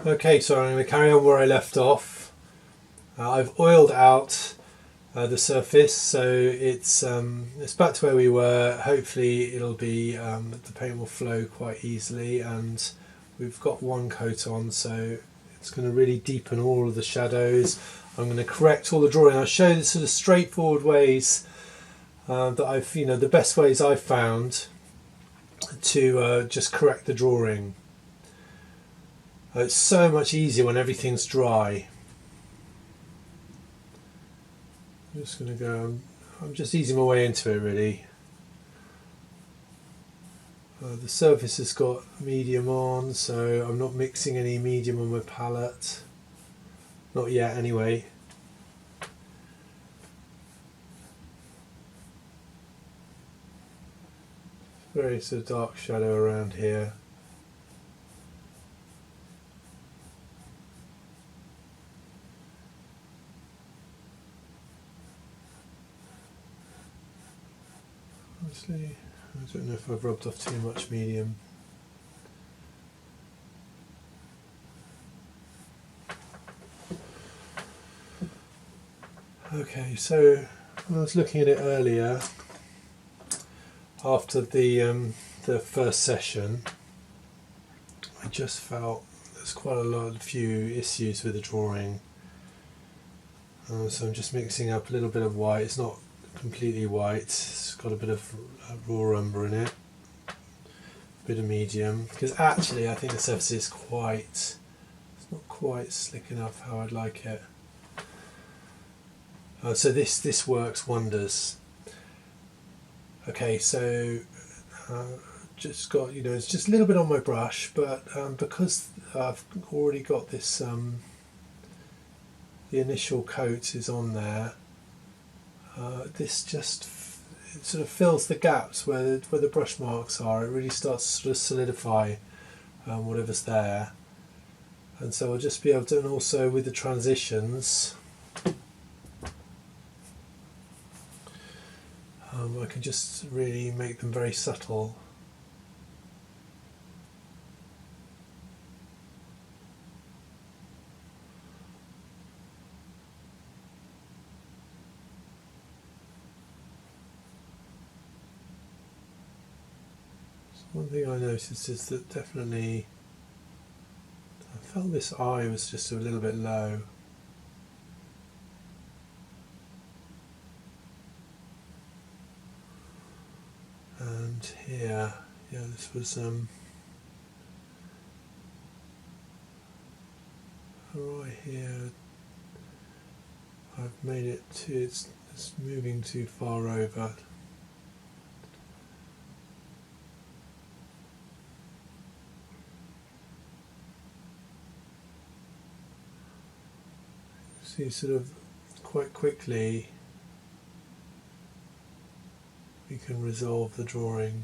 Okay, so I'm going to carry on where I left off. I've oiled out the surface, so it's back to where we were. Hopefully it'll be the paint will flow quite easily, and we've got one coat on, so it's going to really deepen all of the shadows. I'm going to correct all the drawing. I'll show the sort of straightforward ways that I've, the best ways I've found to just correct the drawing. It's so much easier when everything's dry. I'm just going to go, I'm just easing my way into it really. The surface has got medium on, so I'm not mixing any medium on my palette. Not yet anyway. Very sort of dark shadow around here. Honestly, I don't know if I've rubbed off too much medium. Okay, so when I was looking at it earlier, after the first session, I just felt there's quite a few issues with the drawing. So I'm just mixing up a little bit of white. It's not completely white, it's got a bit of raw umber in it, a bit of medium, because actually I think the surface is it's not quite slick enough how I'd like it. So this works wonders. Okay, so just got, it's just a little bit on my brush, but because I've already got this, the initial coat is on there, this just it sort of fills the gaps where the brush marks are. It really starts to sort of solidify whatever's there, and so I'll just be able to, and also with the transitions, I can just really make them very subtle. One thing I noticed is that definitely I felt this eye was just a little bit low. And here, yeah, this was right here. I've made it it's moving too far over. See, sort of quite quickly we can resolve the drawing.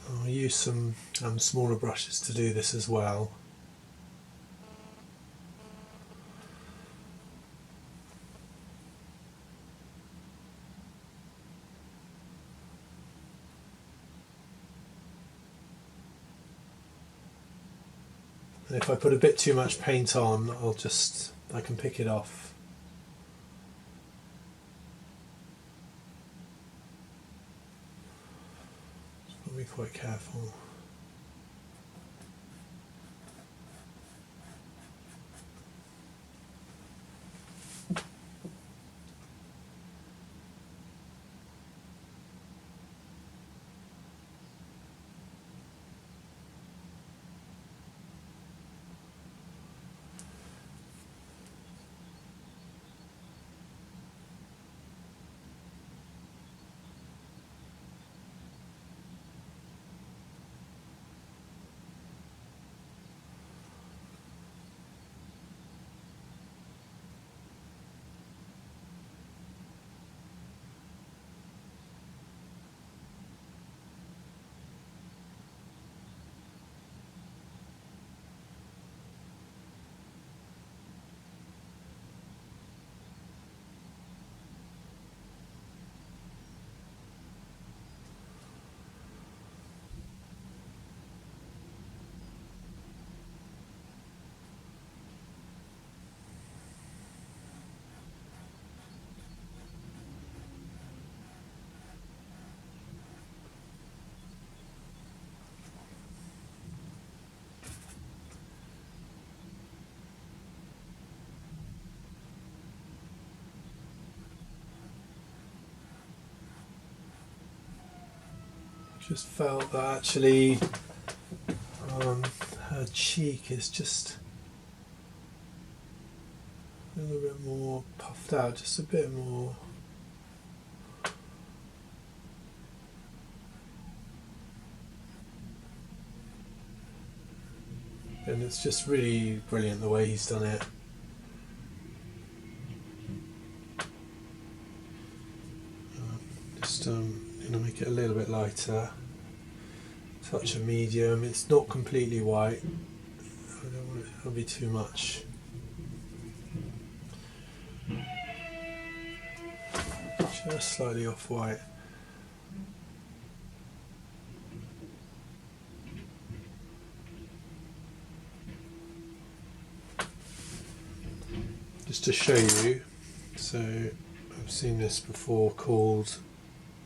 I'll use some smaller brushes to do this as well. And if I put a bit too much paint on, I can pick it off. Just got to be quite careful. just felt that actually her cheek is just a little bit more puffed out, just a bit more. And it's just really brilliant the way he's done it. Just going to make it a little bit lighter. Touch of medium. It's not completely white. I don't want it to be too much. Just slightly off-white. Just to show you, so I've seen this before called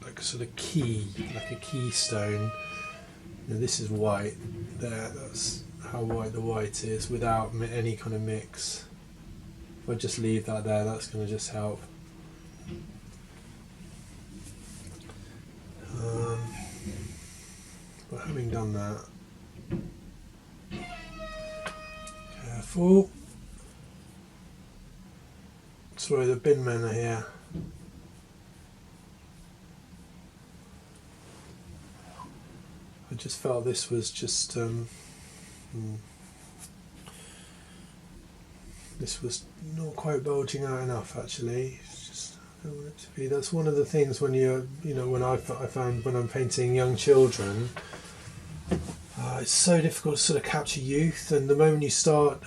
like a sort of key, like a keystone. Now this is white there, that's how white the white is without any kind of mix. If I just leave that there, that's going to just help. But having done that, careful. Sorry, the bin men are here. I just felt this was just this was not quite bulging out enough actually. It's just, I don't want it to be. That's one of the things when when I found when I'm painting young children, it's so difficult to sort of capture youth, and the moment you start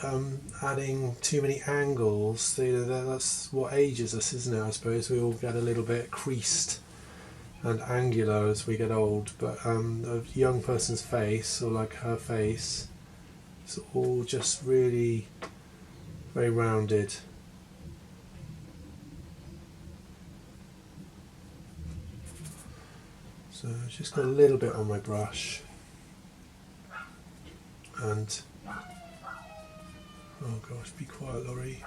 adding too many angles, that's what ages us, isn't it? I suppose we all get a little bit creased and angular as we get old, but a young person's face, or like her face, it's all just really very rounded. So I've just got a little bit on my brush, and oh gosh, be quiet, Laurie.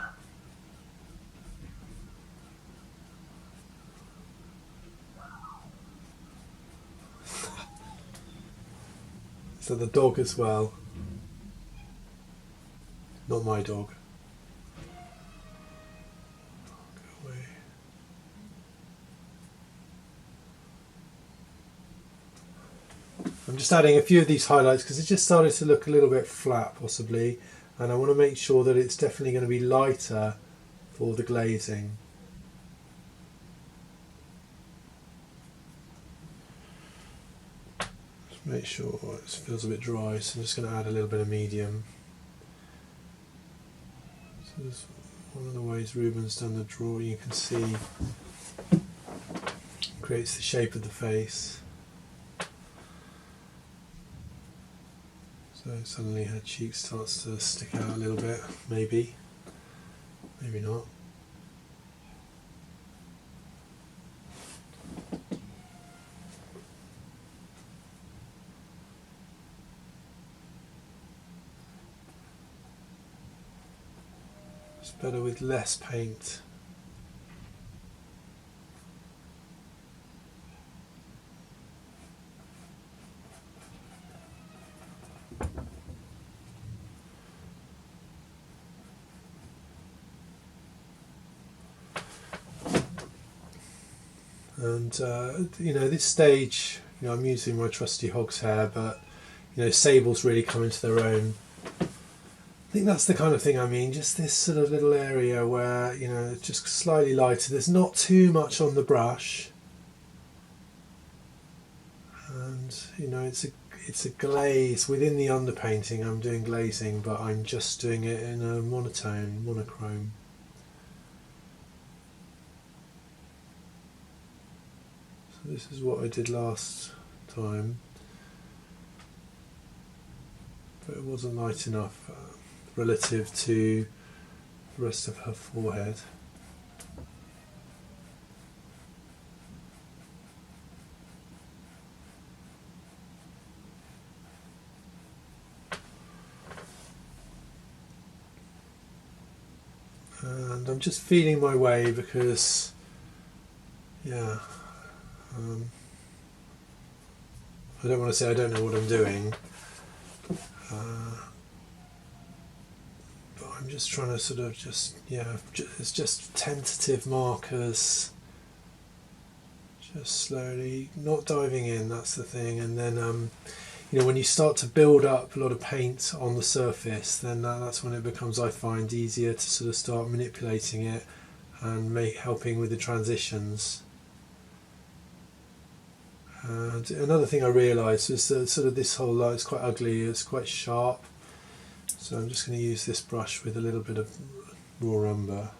So the dog as well, not my dog. Go away. I'm just adding a few of these highlights because it just started to look a little bit flat possibly, and I want to make sure that it's definitely going to be lighter for the glazing. Just make sure it feels a bit dry, so I'm just going to add a little bit of medium. So this is one of the ways Rubens done the drawing. You can see creates the shape of the face. So suddenly her cheek starts to stick out a little bit, maybe not. It's better with less paint. And this stage, I'm using my trusty hog's hair, but sables really come into their own. I think that's the kind of thing I mean, just this sort of little area where it's just slightly lighter. There's not too much on the brush, and it's a glaze within the underpainting. I'm doing glazing, but I'm just doing it in a monochrome. This is what I did last time, but it wasn't light enough relative to the rest of her forehead. And I'm just feeling my way because, I don't want to say I don't know what I'm doing, but I'm just trying to sort of it's just tentative markers, just slowly, not diving in, that's the thing. And then when you start to build up a lot of paint on the surface, then that's when it becomes, I find, easier to sort of start manipulating it and helping with the transitions. And another thing I realised was that sort of this whole light is quite ugly, it's quite sharp, so I'm just going to use this brush with a little bit of raw umber,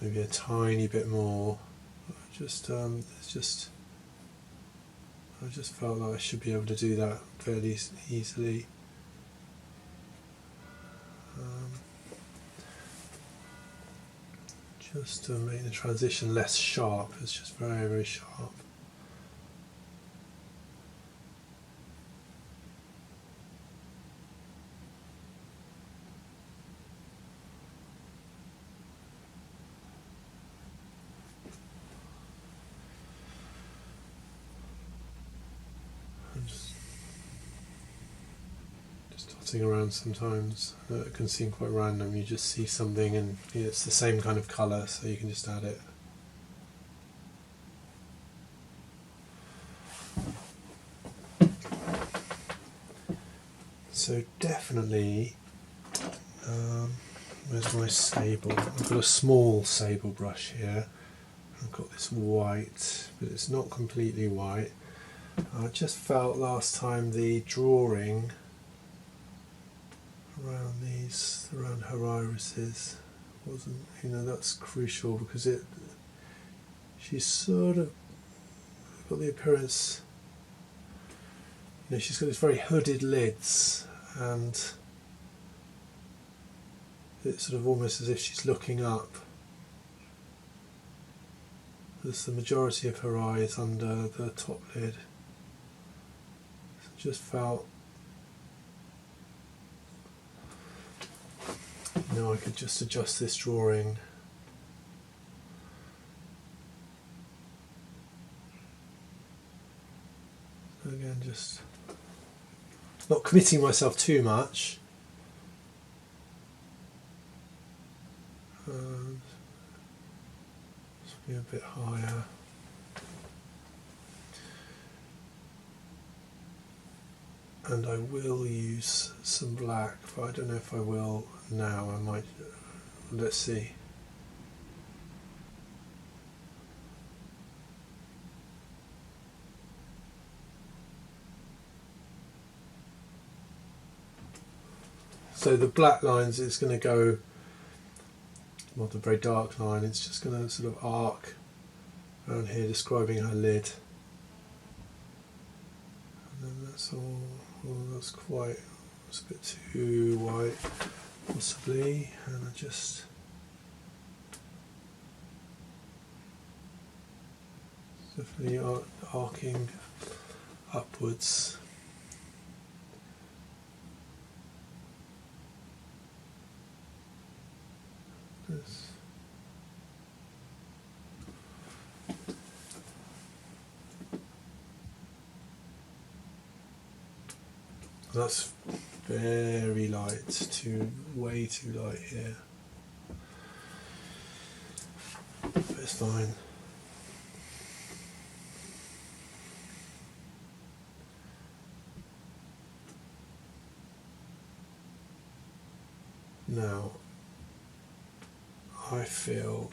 maybe a tiny bit more. I just felt like I should be able to do that fairly easily. Just to make the transition less sharp, it's just very, very sharp. Around sometimes it can seem quite random. You just see something and it's the same kind of colour, so you can just add it. So definitely, where's my sable? I've got a small sable brush here. I've got this white, but it's not completely white. I just felt last time the drawing around her irises wasn't, that's crucial, because she's sort of got the appearance, she's got these very hooded lids, and it's sort of almost as if she's looking up. There's the majority of her eyes under the top lid. So just felt, I could just adjust this drawing. Again, just not committing myself too much. Just be a bit higher. And I will use some black, but I don't know if I will now. I might, let's see. So the black lines is going to go, not a very dark line, it's just going to sort of arc around here, describing her lid. And then that's all. That's it's a bit too white, possibly, and I just definitely arcing upwards. This. That's very light, way too light here. But it's fine. Now, I feel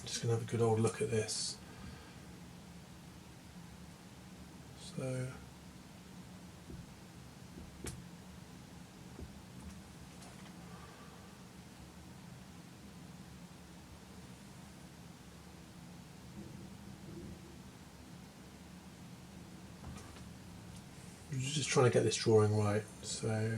just going to have a good old look at this. So I'm just trying to get this drawing right, so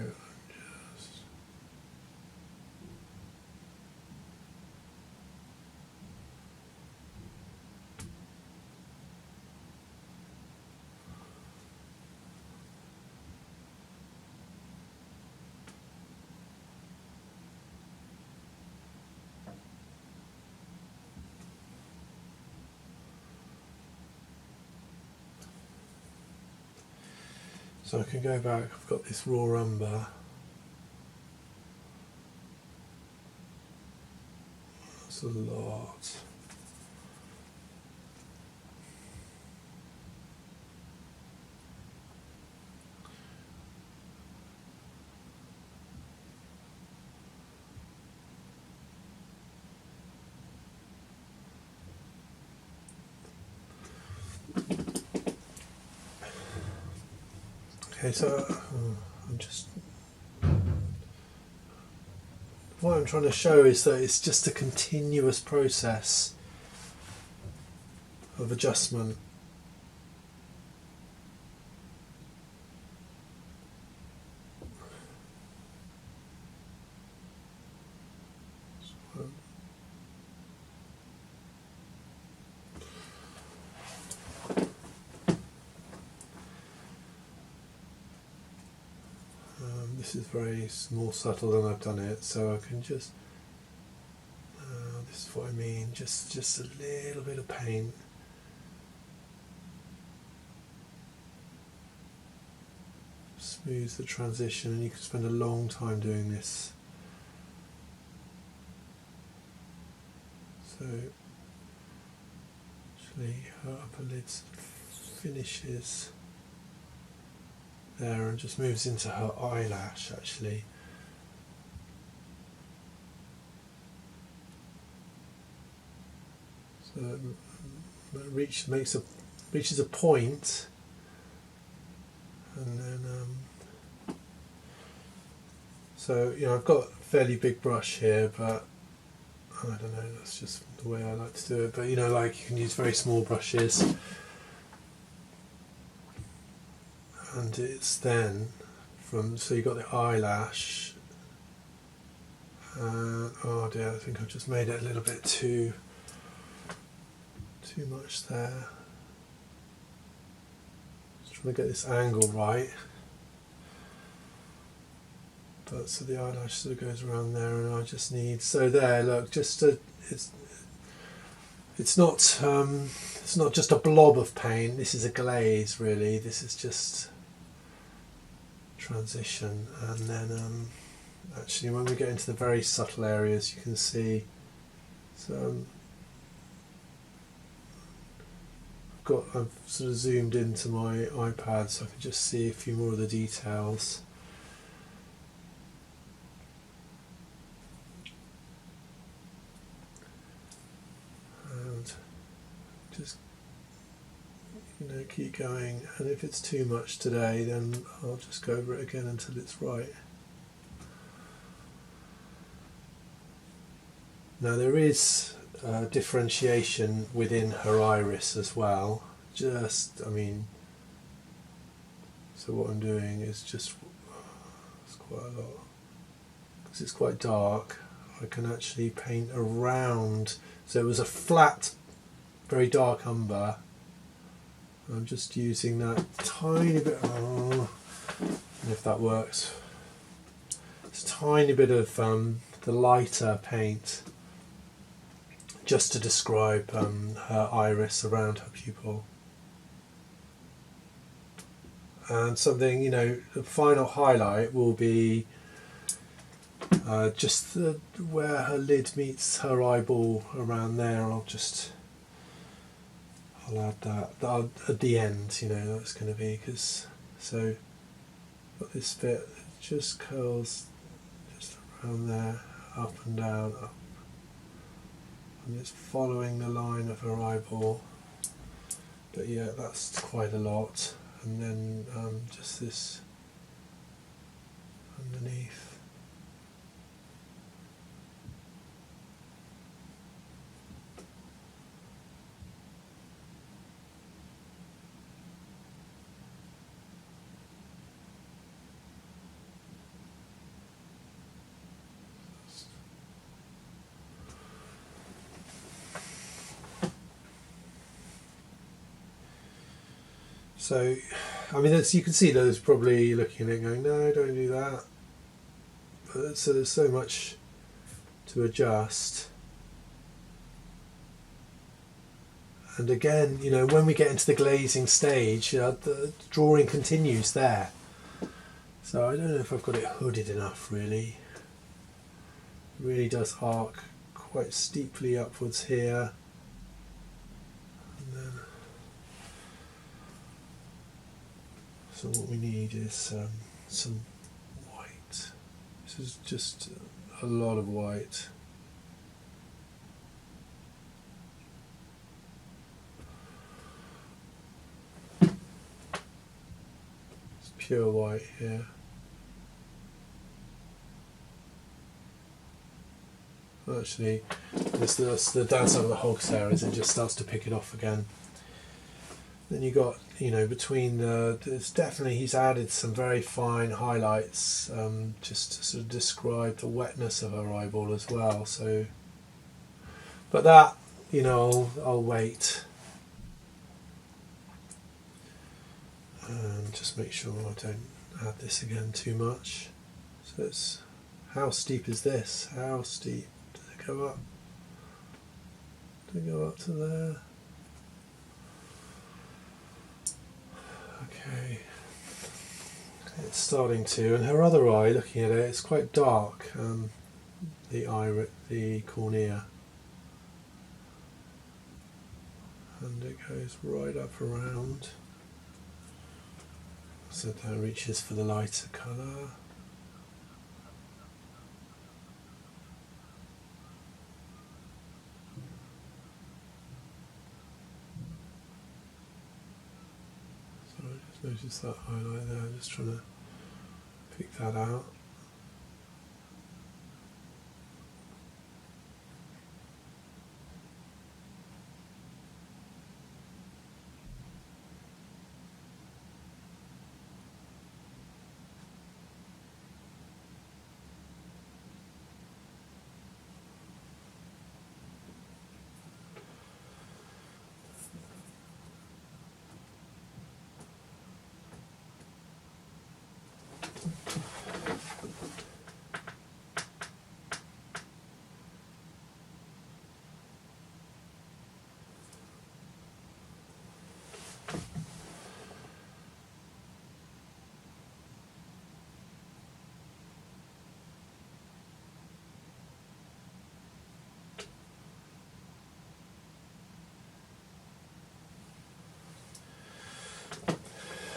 So I can go back, I've got this raw umber. That's a lot. Okay, so I'm just... What I'm trying to show is that it's just a continuous process of adjustment. This is very more subtle than I've done it, so I can just, this is what I mean, just a little bit of paint. Smooth the transition, and you can spend a long time doing this. So, actually her upper lid finishes there and just moves into her eyelash actually. So it reaches a point, and then so I've got a fairly big brush here, but I don't know, that's just the way I like to do it. But like you can use very small brushes. And it's then so you've got the eyelash, oh dear, I think I've just made it a little bit too much there. Just trying to get this angle right. But so the eyelash sort of goes around there, and I just need, so there, look, just it's not just a blob of paint. This is a glaze, really. This is just transition, and then actually when we get into the very subtle areas, you can see. So I've sort of zoomed into my iPad, so I can just see a few more of the details. And just keep going, and if it's too much today, then I'll just go over it again until it's right. Now there is differentiation within her iris as well. So what I'm doing is just, it's quite a lot, because it's quite dark. I can actually paint around, so it was a flat, very dark umber. I'm just using that tiny bit, if that works, it's a tiny bit of the lighter paint, just to describe her iris around her pupil. And something, the final highlight will be just where her lid meets her eyeball around there. I'll add that at the end, that's going to be, because so got this bit, it just curls just around there, up and down, up, and it's following the line of her eyeball. But yeah, that's quite a lot. And then just this underneath. So, you can see those probably looking at it going, no, don't do that. But so there's so much to adjust. And again, you know, when we get into the glazing stage, the drawing continues there. So I don't know if I've got it hooded enough, really. It really does arc quite steeply upwards here. And then, so what we need is some white. This is just a lot of white. It's pure white here. Actually, this the downside of the hogs there is it just starts to pick it off again. Then you got, you know, between it's definitely, he's added some very fine highlights just to sort of describe the wetness of her eyeball as well. So, but that, you know, I'll wait and just make sure I don't add this again too much. So it's, how steep is this? How steep? Go up. To go up to there. Okay. It's starting to, and her other eye, looking at it, it's quite dark. The cornea, and it goes right up around. So that reaches for the lighter colour. Notice that highlight there, just trying to pick that out.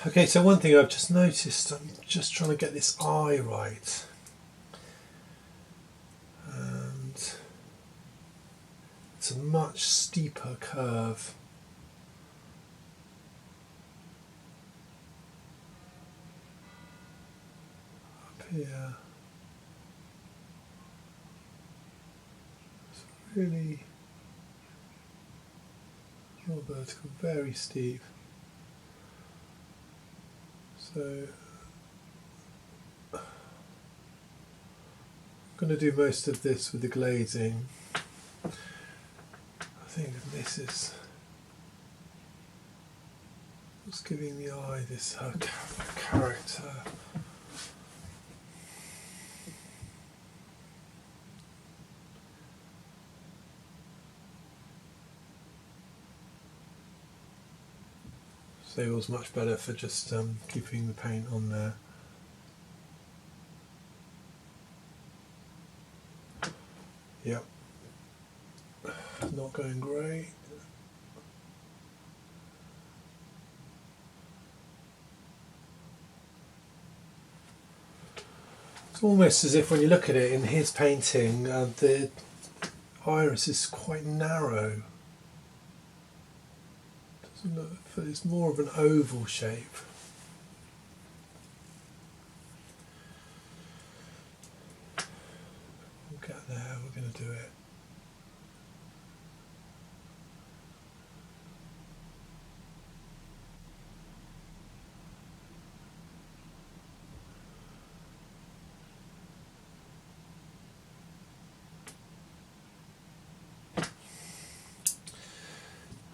Okay, so one thing I've just noticed, I'm just trying to get this eye right. And it's a much steeper curve. Up here. It's really not vertical, very steep. So I'm going to do most of this with the glazing. I think this is what's giving the eye this character. So it was much better for just keeping the paint on there. Yep, not going great. It's almost as if when you look at it in his painting, the iris is quite narrow. It's more of an oval shape. We'll get there, we're going to do it.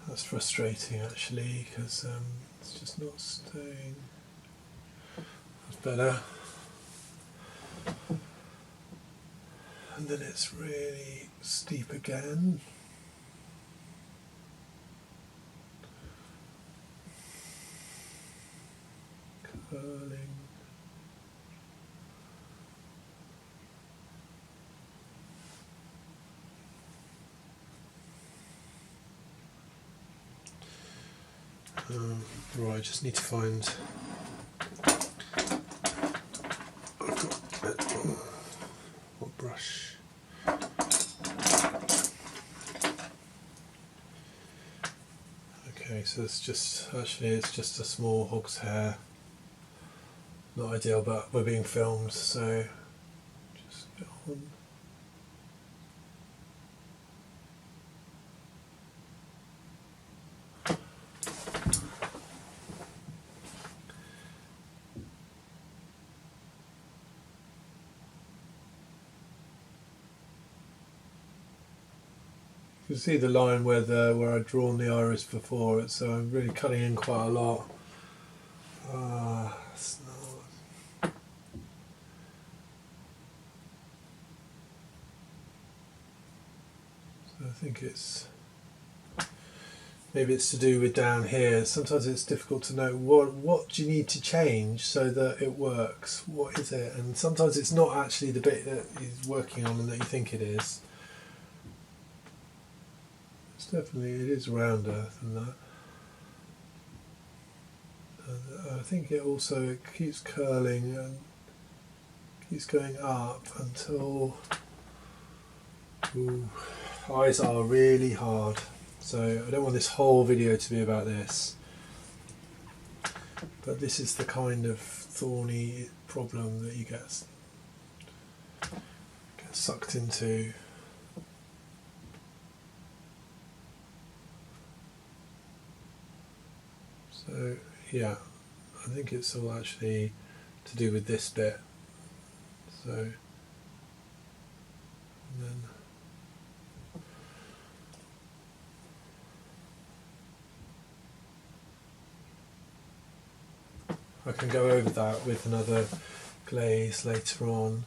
That's frustrating actually, because it's just not staying. That's better. And then it's really steep again. curling. Right, I just need to find. I've got what brush? Okay, so it's just it's just a small hog's hair. Not ideal, but we're being filmed, so just get on. You can see the line where I'd drawn the iris before, so I'm really cutting in quite a lot. It's not. So I think maybe it's to do with down here. Sometimes it's difficult to know what do you need to change so that it works. What is it? And sometimes it's not actually the bit that he's working on and that you think it is. It is rounder than that. And I think it keeps curling and keeps going up until eyes are really hard. So I don't want this whole video to be about this, but this is the kind of thorny problem that you get sucked into. So yeah, I think it's all actually to do with this bit. So, and then I can go over that with another glaze later on.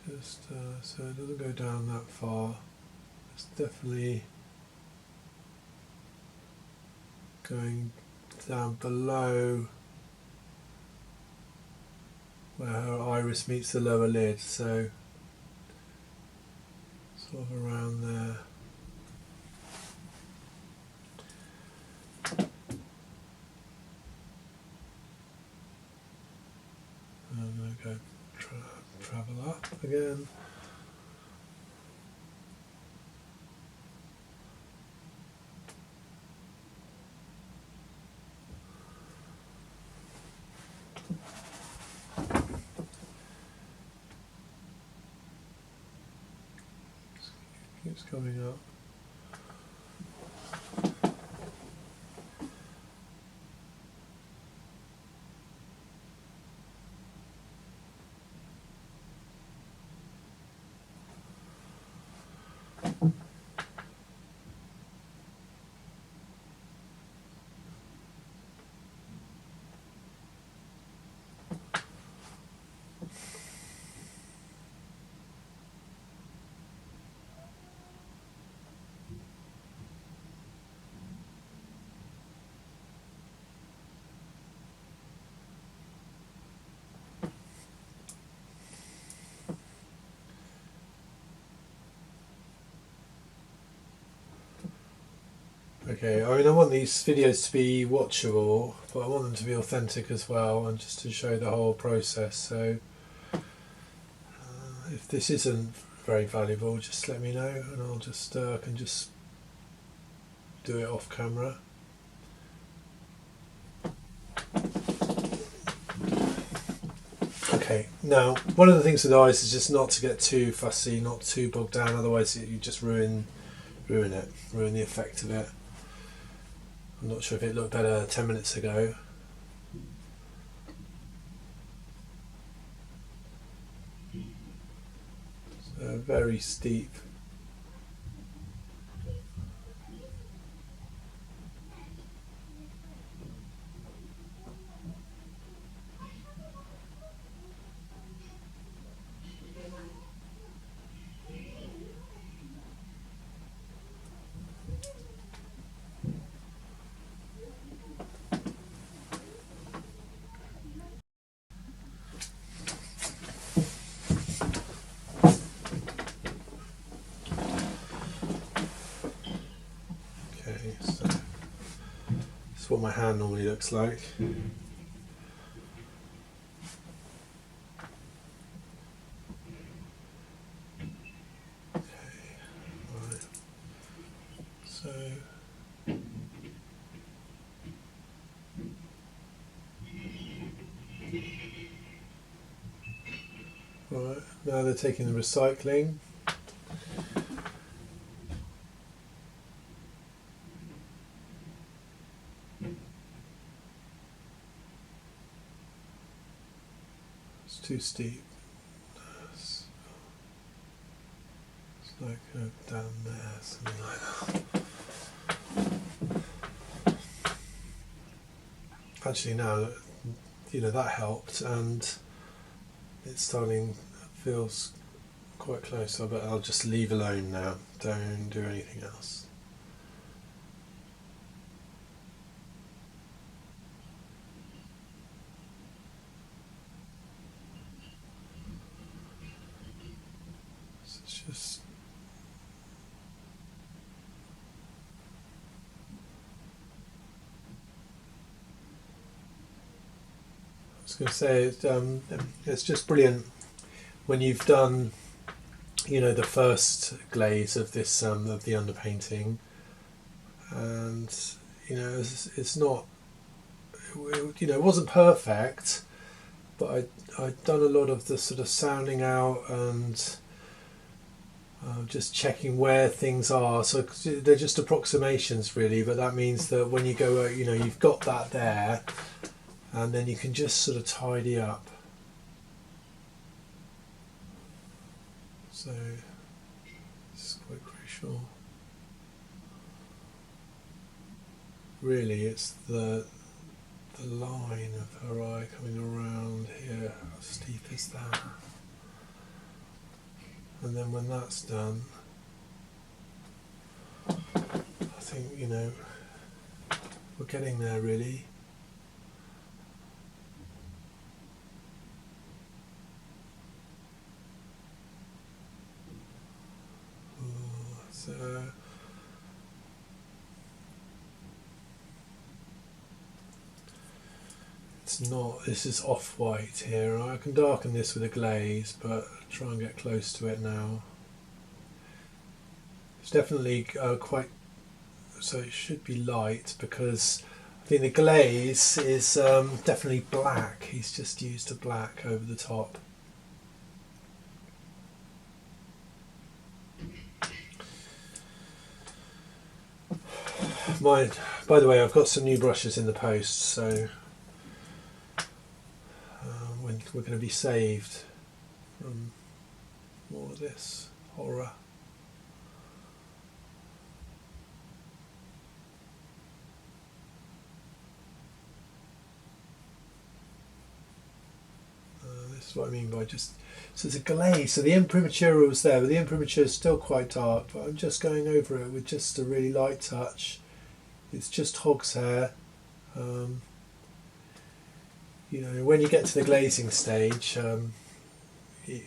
Just so it doesn't go down that far. It's definitely going down below where her iris meets the lower lid, so sort of around there. I'm going to go travel up again. Keeps coming up. Okay, I mean I want these videos to be watchable, but I want them to be authentic as well, and just to show the whole process. So if this isn't very valuable, just let me know, and I'll just can just do it off camera. Okay, now one of the things with eyes is just not to get too fussy, not too bogged down, otherwise you just ruin the effect of it. I'm not sure if it looked better 10 minutes ago. So very steep. Okay, so that's what my hand normally looks like. Right, now they're taking the recycling. It's too steep. It's like down there, something like that. Actually, now, that helped, and it's starting, feels quite close, but I'll just leave alone now. Don't do anything else. So it's just I was going to say it's just brilliant when you've done the first glaze of this of the underpainting, and it's not it wasn't perfect, but I'd done a lot of the sort of sounding out and just checking where things are. So they're just approximations really, but that means that when you go you've got that there, and then you can just sort of tidy up. So this is quite crucial. Really, it's the line of her eye coming around here. How steep is that? And then when that's done, I think we're getting there really. So it's not, this is off-white here. I can darken this with a glaze, but try and get close to it now. It's definitely quite, so it should be light, because I think the glaze is definitely black. He's just used a black over the top. By the way, I've got some new brushes in the post, so we're going to be saved from more of this horror. This is what I mean by just, so it's a glaze, so the imprimatura was there, but the imprimatura is still quite dark, but I'm just going over it with just a really light touch. It's just hog's hair. When you get to the glazing stage, the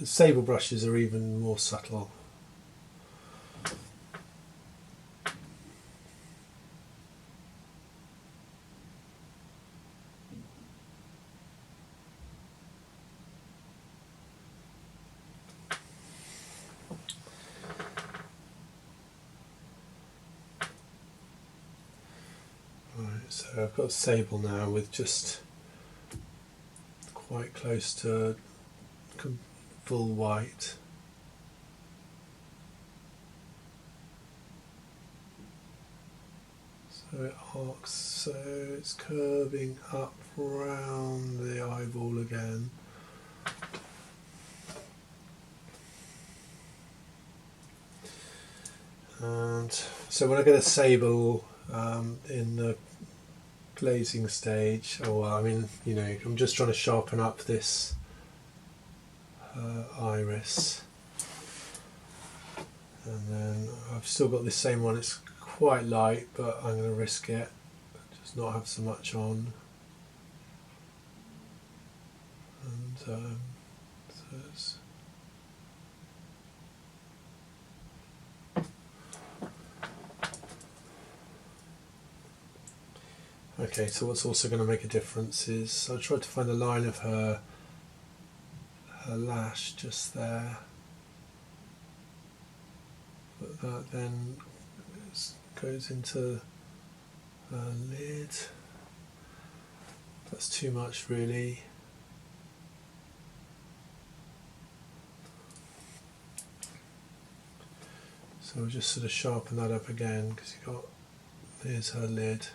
sable brushes are even more subtle. So I've got sable now with just quite close to full white. So it arcs, so it's curving up round the eyeball again. And so when I get a sable in the glazing stage, I'm just trying to sharpen up this iris, and then I've still got this same one. It's quite light, but I'm going to risk it, just not have so much on. And so it's Okay, so what's also going to make a difference is I tried to find the line of her lash just there, but that then goes into her lid. That's too much, really. So we'll just sort of sharpen that up again, because here's her lid.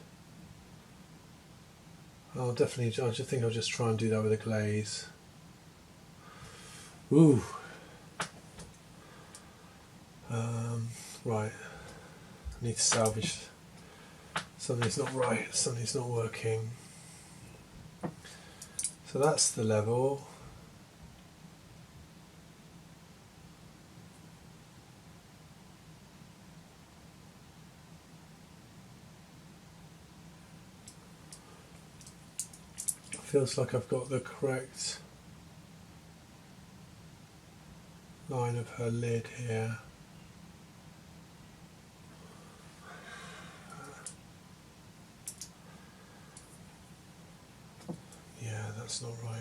I just think I'll just try and do that with a glaze. Ooh. Right. I need to salvage. Something's not right. Something's not working. So that's the level. Feels like I've got the correct line of her lid here. Yeah, that's not right.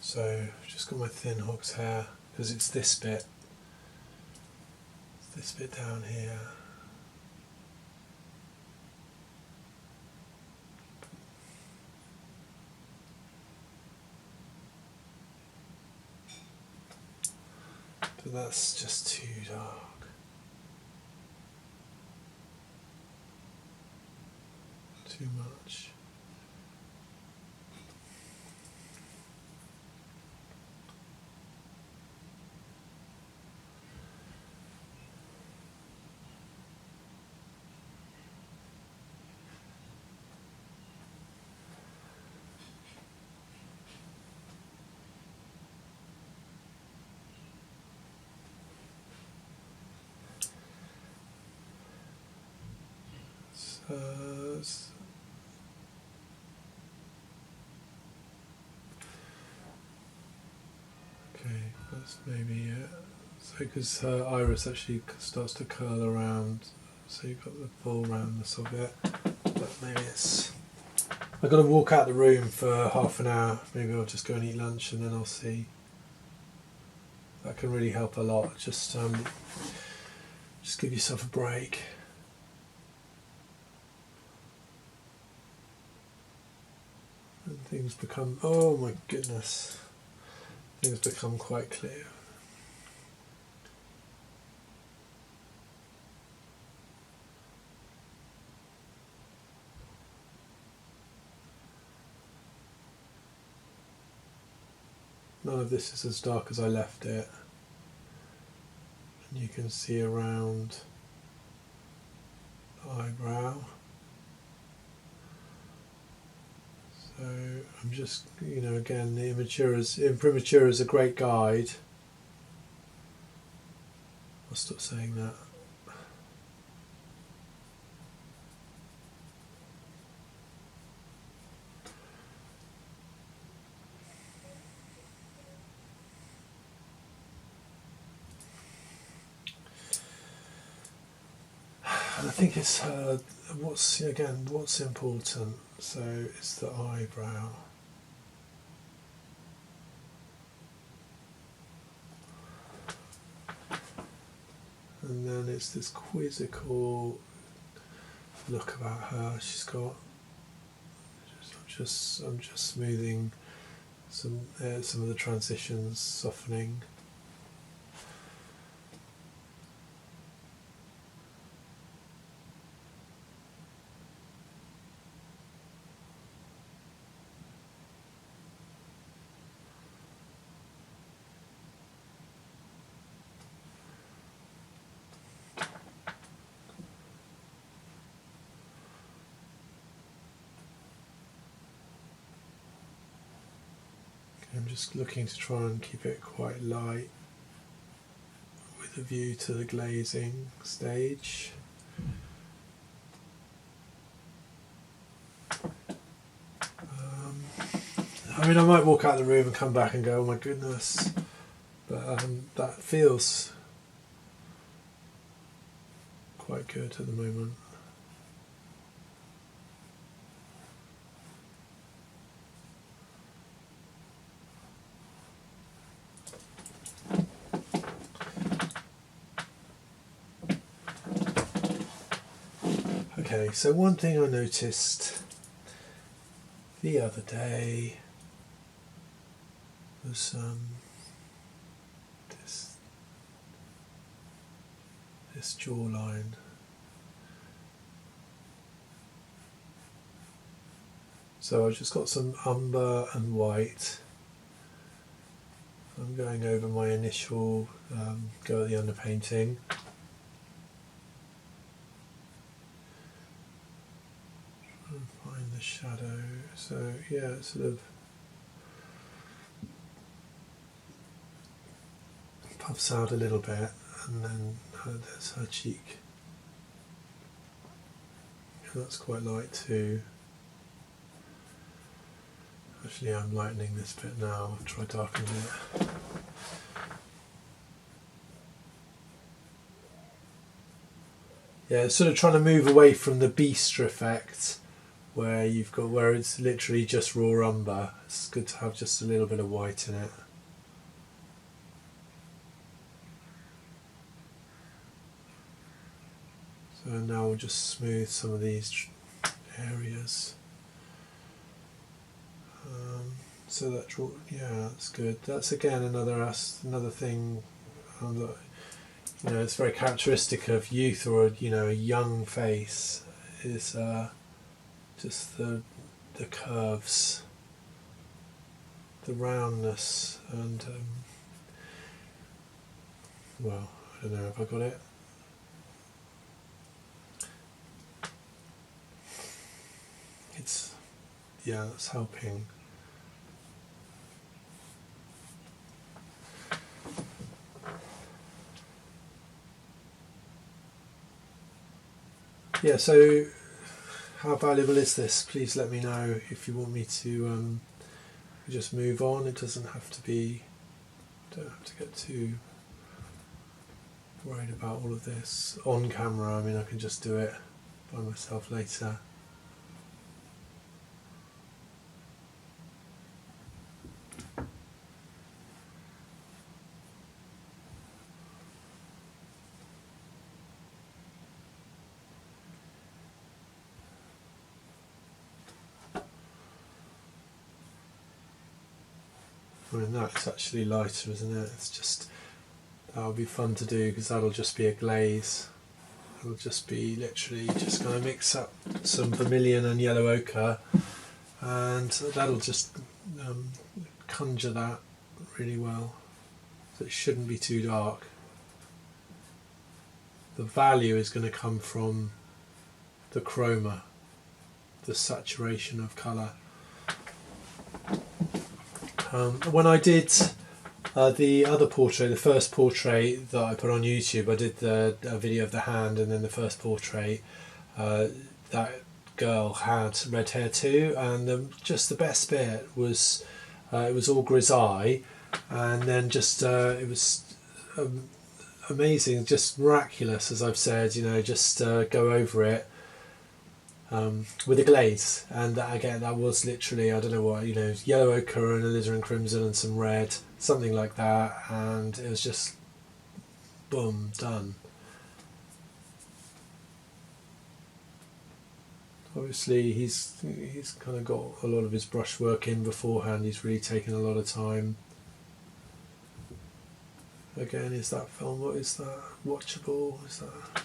So I've just got my thin hog's hair, because it's this bit. It's this bit down here. But that's just too dark. Too much. Okay, that's maybe it. So because her iris actually starts to curl around, so you've got the full roundness of it. But maybe it's... I've got to walk out the room for half an hour. Maybe I'll just go and eat lunch and then I'll see. That can really help a lot. Just give yourself a break. And things become, oh my goodness, things become quite clear. None of this is as dark as I left it. And you can see around the eyebrow. So I'm just, again, the imprimatur is a great guide. I'll stop saying that. And I think it's what's important. So it's the eyebrow. And then it's this quizzical look about her. She's got. I'm just smoothing some of the transitions, softening. I'm just looking to try and keep it quite light with a view to the glazing stage. I might walk out of the room and come back and go, oh my goodness, but that feels quite good at the moment. Okay, so one thing I noticed the other day was this jawline. So I've just got some umber and white. I'm going over my initial go at the underpainting. And find the shadow. So yeah, it sort of puffs out a little bit, and then there's her cheek. That's quite light too. Actually, I'm lightening this bit now. I've tried darkening it. Yeah, it's sort of trying to move away from the beaster effect, where it's literally just raw umber. It's good to have just a little bit of white in it. So now we'll just smooth some of these areas. So that's good. That's again another thing that, it's very characteristic of youth, or a young face, is just the curves, the roundness, and well, I don't know if I got it. That's helping. Yeah, so how valuable is this? Please let me know if you want me to just move on. It doesn't have to be, don't have to get too worried about all of this on camera. I mean, I can just do it by myself later. I mean, that's actually lighter, isn't it? It's just, that'll be fun to do, because that'll just be a glaze. It'll just be literally just going to mix up some vermilion and yellow ochre, and that'll just conjure that really well. So it shouldn't be too dark. The value is going to come from the chroma, the saturation of colour. When I did the other portrait, the first portrait that I put on YouTube, I did the video of the hand and then the first portrait. That girl had red hair too, and just the best bit was it was all grisaille, and then just it was amazing, just miraculous, as I've said. Just go over it with a glaze, and that was literally, I don't know what, yellow ochre and alizarin crimson and some red, something like that, and it was just boom, done. Obviously he's kind of got a lot of his brushwork in beforehand. He's really taken a lot of time. Again, is that film, what is that, watchable? Is that...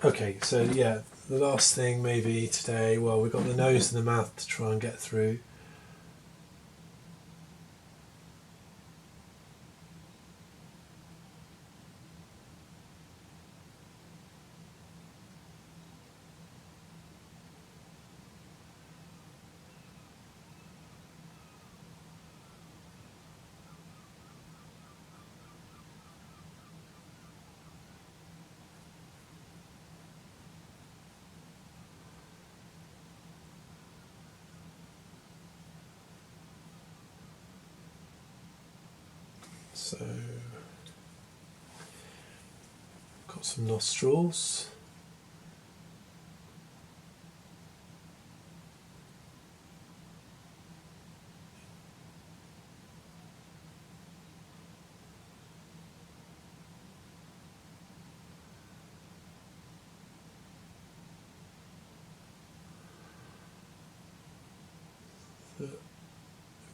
Okay, so yeah, the last thing maybe today, well, we've got the nose and the mouth to try and get through. So, got some nostrils.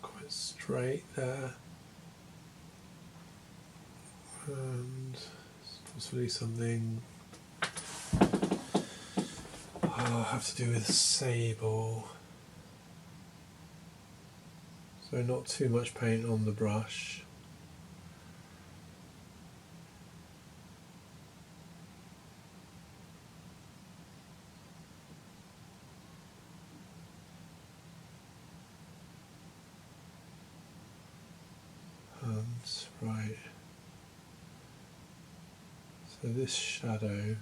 quite straight there, and possibly something have to do with sable. So not too much paint on the brush. And right. So this shadow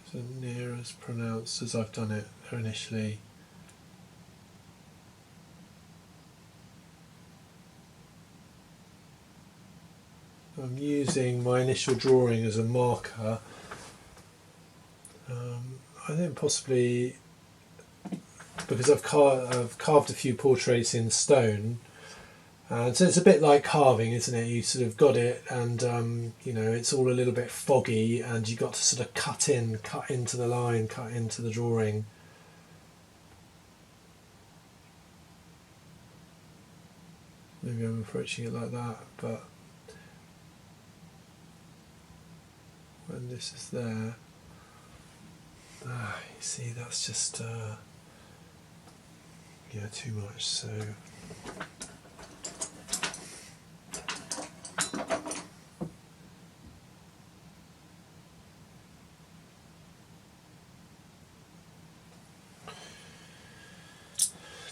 isn't near as pronounced as I've done it there initially. I'm using my initial drawing as a marker. I think possibly because I've carved a few portraits in stone, and so it's a bit like carving, isn't it? You sort of got it, and you know, it's all a little bit foggy, and you got to sort of cut into the line, cut into the drawing. Maybe I'm approaching it like that, but when this is there, you see, that's just yeah, too much. So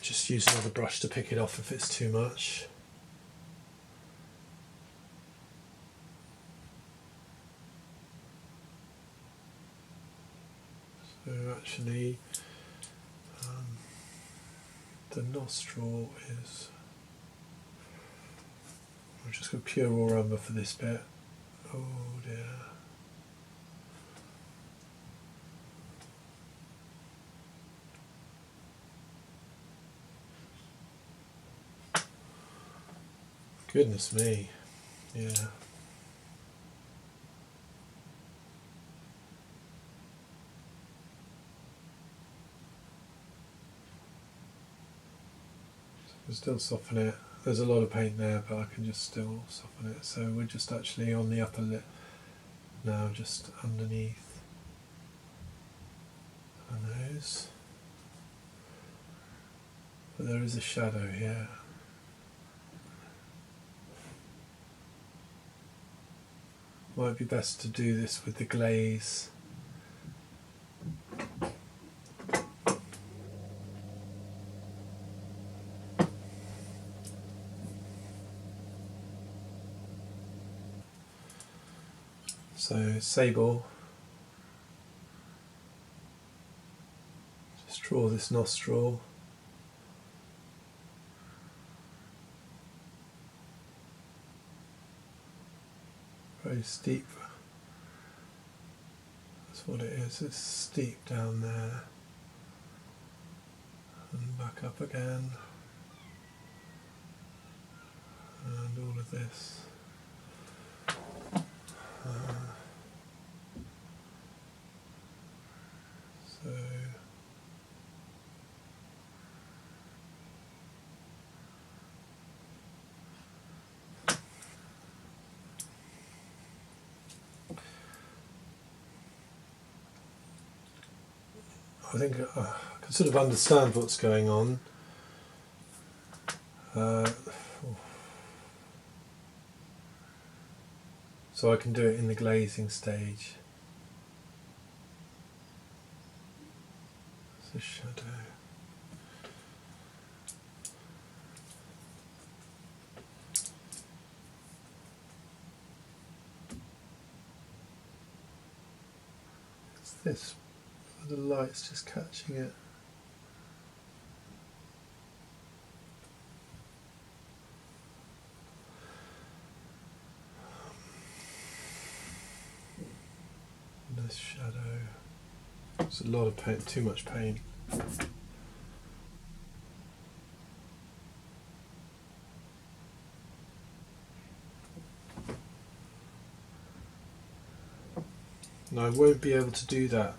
just use another brush to pick it off if it's too much. So actually, the nostril is, I'll just go pure raw umber for this bit. Oh dear. Goodness me, yeah. Still soften it. There's a lot of paint there, but I can just still soften it. So we're just actually on the upper lip now, just underneath the nose. But there is a shadow here. Might be best to do this with the glaze. So sable, just draw this nostril, very steep, that's what it is, it's steep down there, and back up again, and all of this. So I think I can sort of understand what's going on. So I can do it in the glazing stage. It's a shadow. It's this, the light's just catching it. This shadow. It's a lot of paint, too much paint. Now I won't be able to do that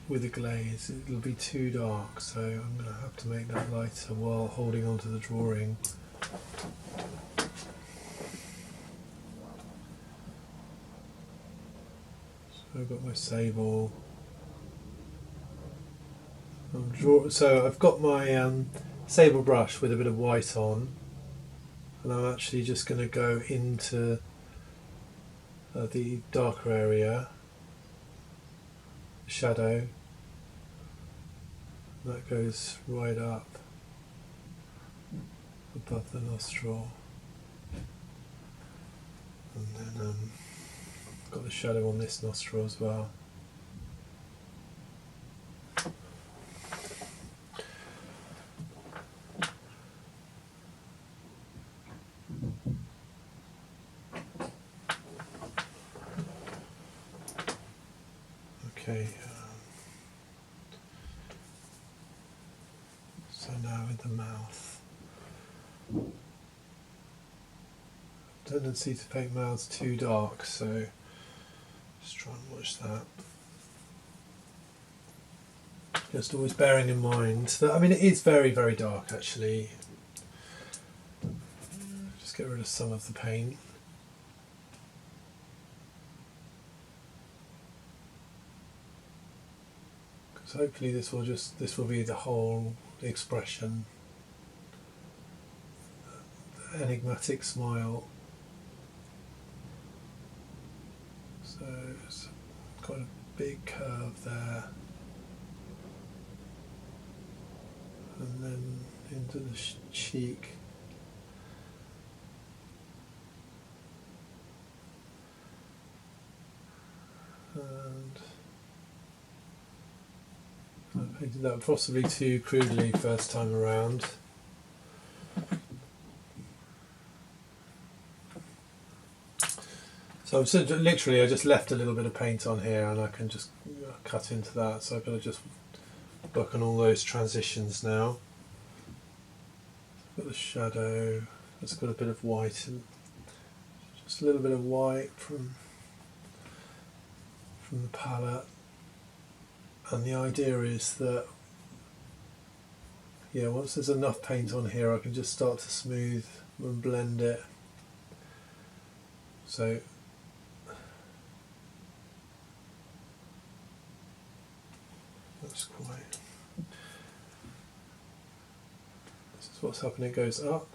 with the glaze. It'll be too dark, so I'm going to have to make that lighter while holding on to the drawing. So I've got my sable. So I've got my sable brush with a bit of white on, and I'm actually just going to go into the darker area, shadow. That goes right up above the nostril, and then got the shadow on this nostril as well. Okay, so now with the mouth. Tendency to paint mouths too dark, so just try and watch that. Just always bearing in mind that, I mean, it is very, very dark actually. Just get rid of some of the paint. Because hopefully this will be the whole expression. The enigmatic smile. So it's got a big curve there, and then into the cheek. And I painted that possibly too crudely first time around. So literally I just left a little bit of paint on here, and I can just cut into that. So I've got to just work on all those transitions now. Got the shadow, it's got a bit of white, and just a little bit of white from the palette. And the idea is that, yeah, once there's enough paint on here, I can just start to smooth and blend it. So that's quite. This is what's happening. It goes up.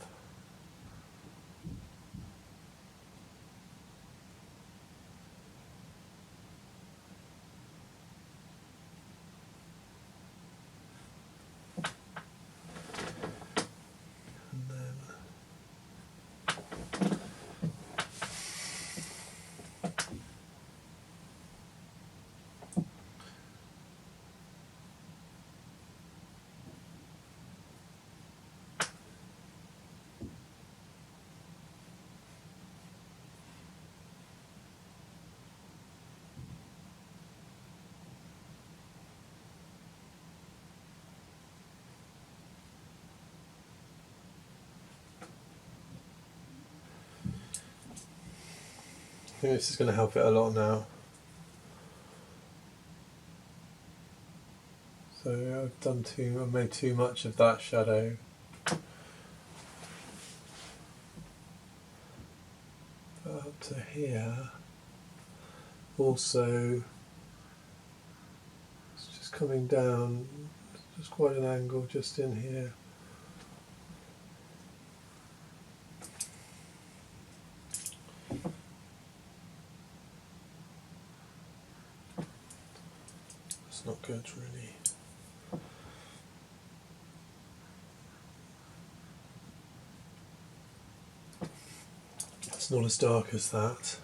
I think this is going to help it a lot now. So I've made too much of that shadow. But up to here, also, it's just coming down, just quite an angle just in here. It's not good, really. It's not as dark as that.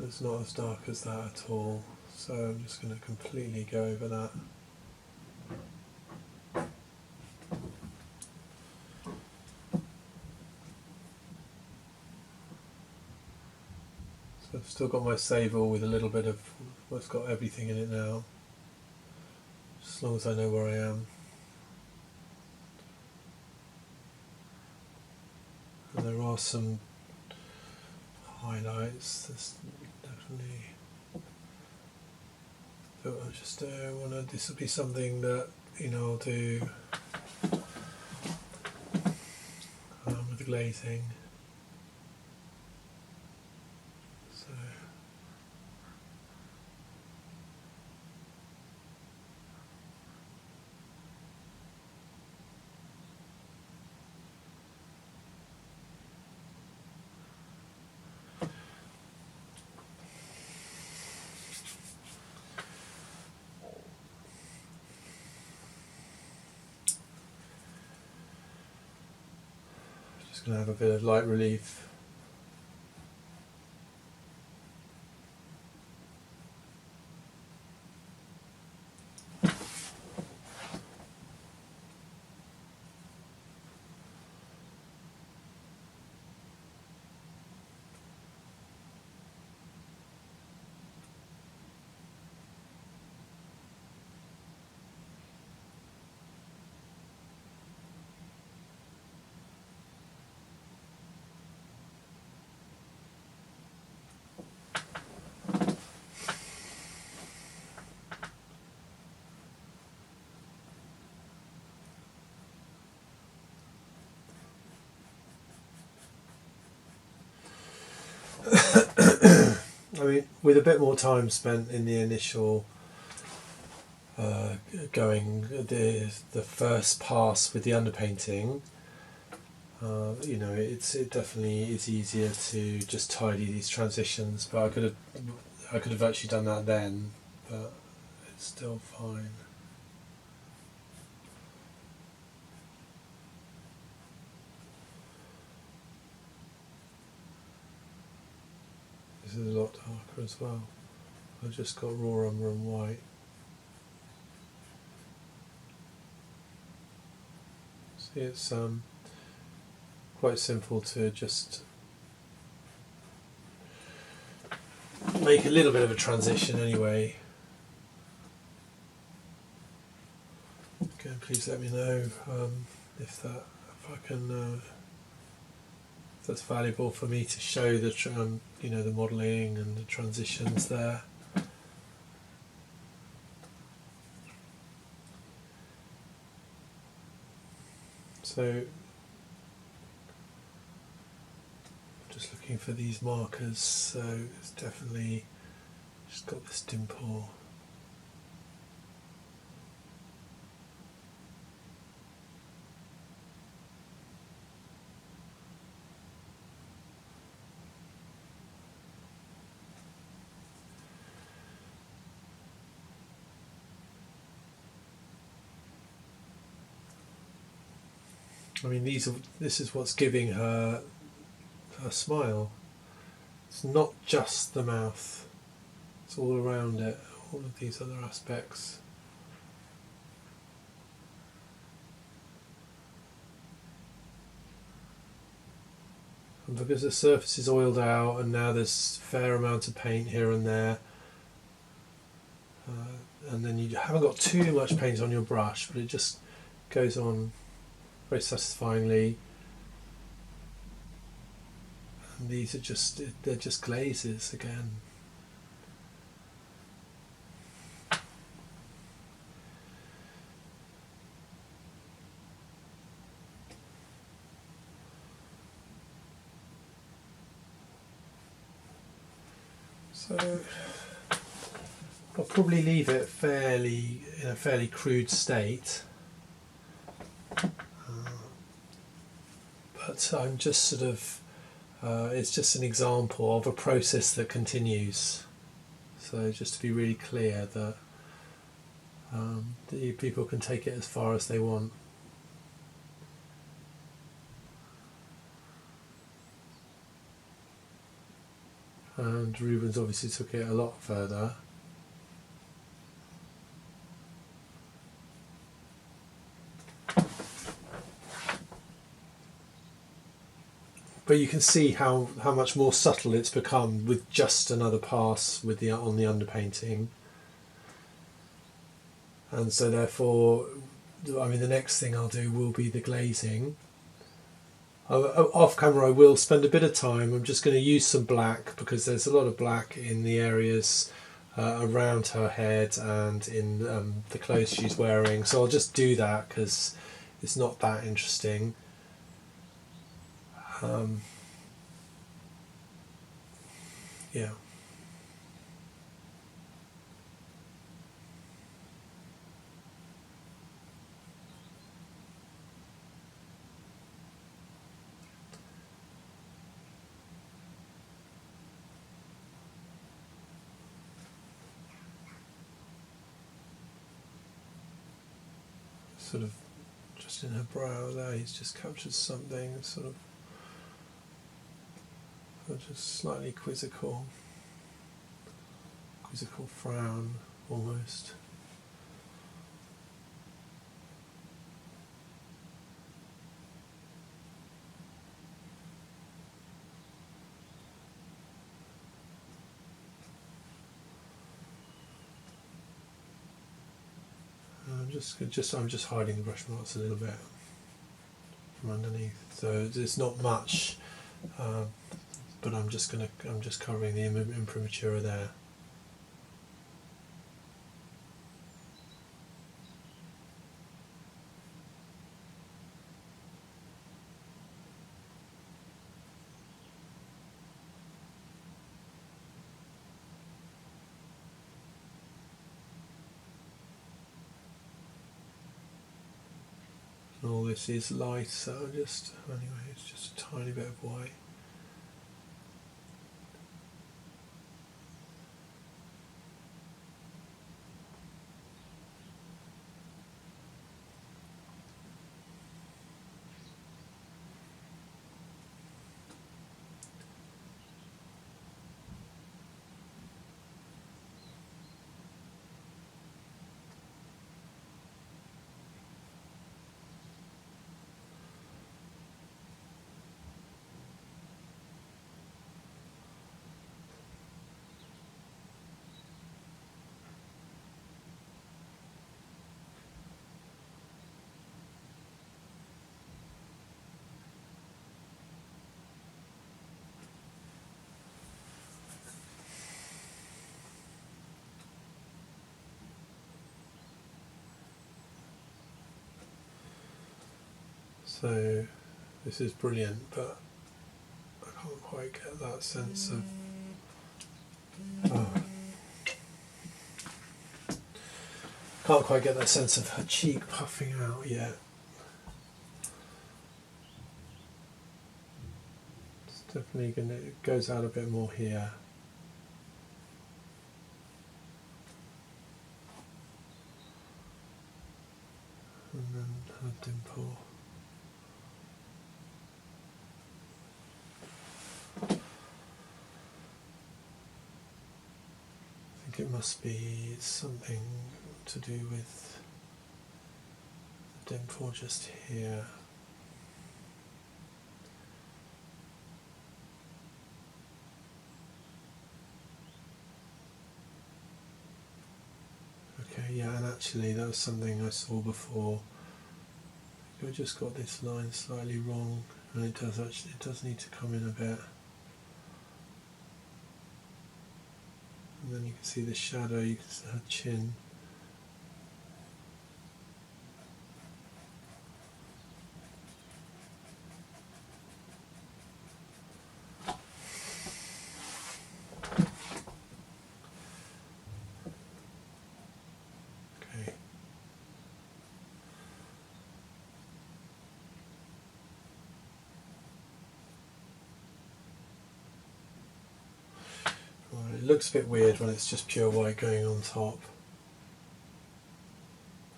It's not as dark as that at all, so I'm just going to completely go over that. So I've still got my sable with a little bit of, well, it's got everything in it now, as long as I know where I am. And there are some highlights. That's definitely. But I just want to. This will be something that I'll do with the glazing. So. Just going to have a bit of light relief. I mean, with a bit more time spent in the initial going the first pass with the underpainting, it definitely is easier to just tidy these transitions. But I could have actually done that then, but it's still fine. This is a lot darker as well. I've just got raw umber and white. See, it's quite simple to just make a little bit of a transition anyway. Okay, please let me know if I can. That's valuable for me to show the the modelling and the transitions there. So just looking for these markers, so it's definitely just got this dimple. I mean, this is what's giving her smile. It's not just the mouth, it's all around it, all of these other aspects. And because the surface is oiled out and now there's a fair amount of paint here and there, and then you haven't got too much paint on your brush, but it just goes on very satisfyingly. And these are they're just glazes again. So I'll probably leave it in a fairly crude state. But I'm just sort of, it's just an example of a process that continues. So just to be really clear that people can take it as far as they want. And Rubens obviously took it a lot further. But you can see how much more subtle it's become with just another pass on the underpainting. And so therefore, I mean, the next thing I'll do will be the glazing. Off camera I will spend a bit of time. I'm just going to use some black because there's a lot of black in the areas around her head and in the clothes she's wearing, so I'll just do that because it's not that interesting. Yeah. Sort of just in her brow there, he's just captured something sort of just slightly quizzical frown almost. I'm just hiding the brush marks a little bit from underneath, so it's not much, but I'm just covering the imprimatura there. And all this is light, so anyway, it's just a tiny bit of white. So this is brilliant, but I can't quite get that sense of can't quite get that sense of her cheek puffing out yet. It's definitely it goes out a bit more here. And then her dimple. It must be something to do with the dimple just here. Okay, yeah, and actually that was something I saw before. I just got this line slightly wrong, and it does need to come in a bit. And then you can see the shadow, you can see her chin. Okay. It looks a bit weird when it's just pure white going on top.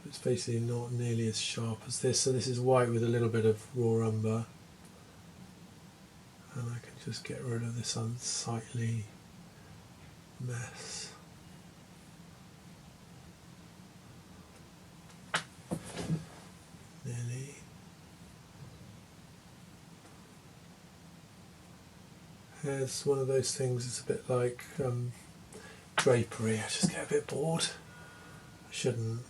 It's basically not nearly as sharp as this, so this is white with a little bit of raw umber. And I can just get rid of this unsightly mess. Nearly. It's one of those things, it's a bit like drapery. I just get a bit bored. I shouldn't.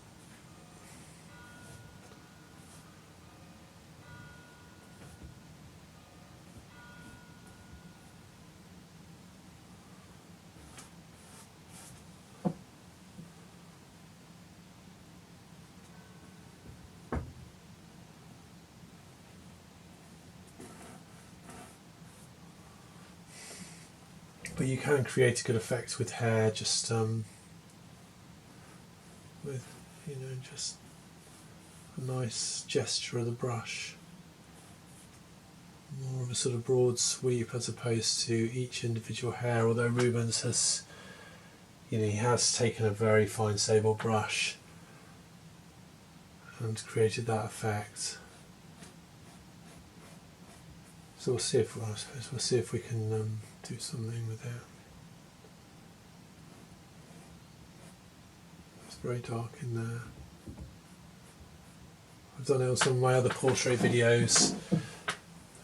but you can create a good effect with hair just with, you know, just a nice gesture of the brush. More of a sort of broad sweep as opposed to each individual hair, although Rubens has, you know, he has taken a very fine sable brush and created that effect. So we'll see if, well, I suppose we'll see if we can do something with it. It's very dark in there. I've done it on some of my other portrait videos.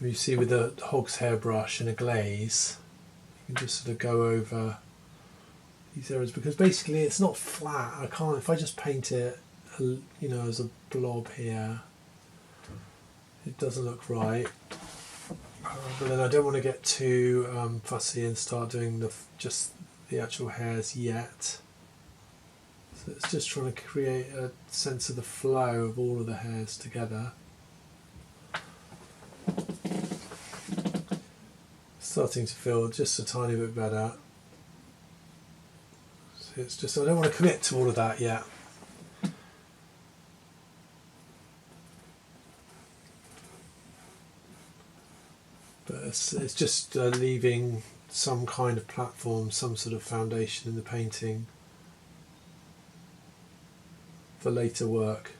You see with a hog's hair brush and a glaze, you can just sort of go over these areas, because basically it's not flat. I can't, if I just paint it, you know, as a blob here, it doesn't look right. But then I don't want to get too fussy and start doing just the actual hairs yet. So it's just trying to create a sense of the flow of all of the hairs together. Starting to feel just a tiny bit better. So it's just, I don't want to commit to all of that yet. But it's just leaving some kind of platform, some sort of foundation in the painting for later work.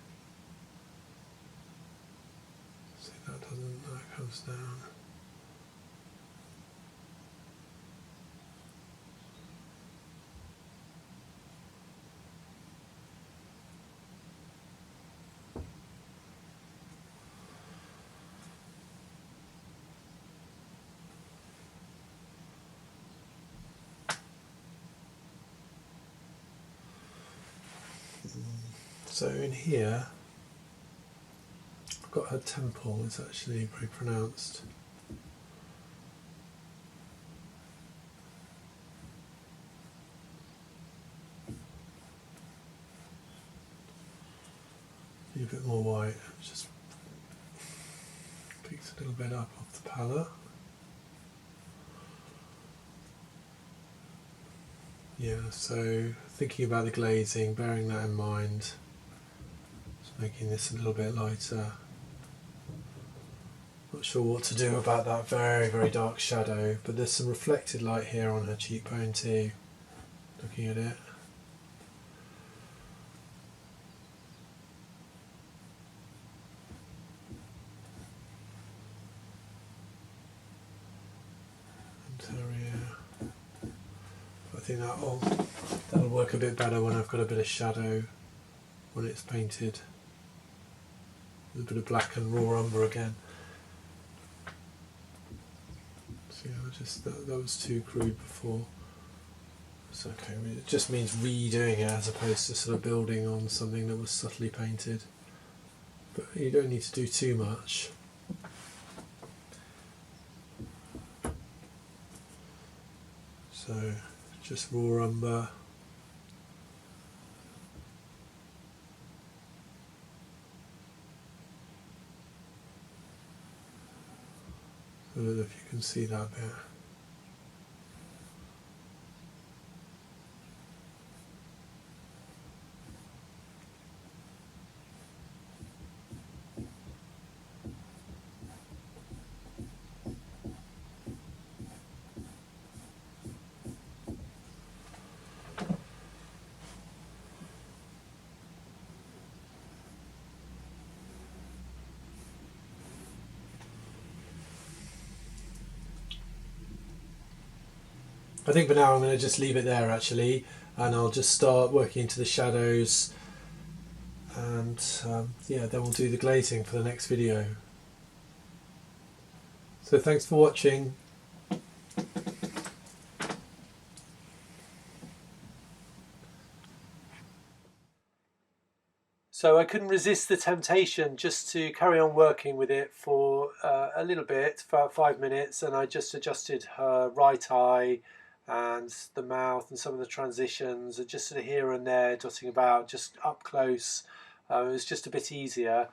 See, that comes down. So in here, I've got her temple, it's actually very pronounced. Need a bit more white, just picks a little bit up off the palette. Yeah, so thinking about the glazing, bearing that in mind, making this a little bit lighter. Not sure what to do about that very, very dark shadow, but there's some reflected light here on her cheekbone too, looking at it. Interior. I think that'll work a bit better when I've got a bit of shadow when it's painted. A bit of black and raw umber again. So yeah, just that was too crude before. It's okay. It just means redoing it as opposed to sort of building on something that was subtly painted. But you don't need to do too much. So just raw umber. I don't know if you can see that bit. I think for now I'm going to just leave it there actually, and I'll just start working into the shadows, and yeah, then we'll do the glazing for the next video. So thanks for watching. So I couldn't resist the temptation just to carry on working with it for a little bit, for about 5 minutes, and I just adjusted her right eye and the mouth and some of the transitions, and just sort of here and there dotting about, just up close. It was just a bit easier,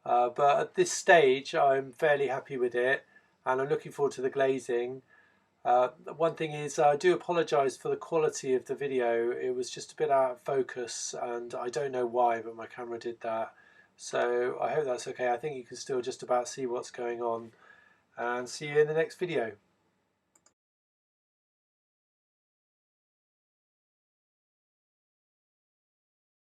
but at this stage I'm fairly happy with it, and I'm looking forward to the glazing. One thing is, I do apologise for the quality of the video. It was just a bit out of focus, and I don't know why, but my camera did that. So I hope that's okay. I think you can still just about see what's going on, and see you in the next video.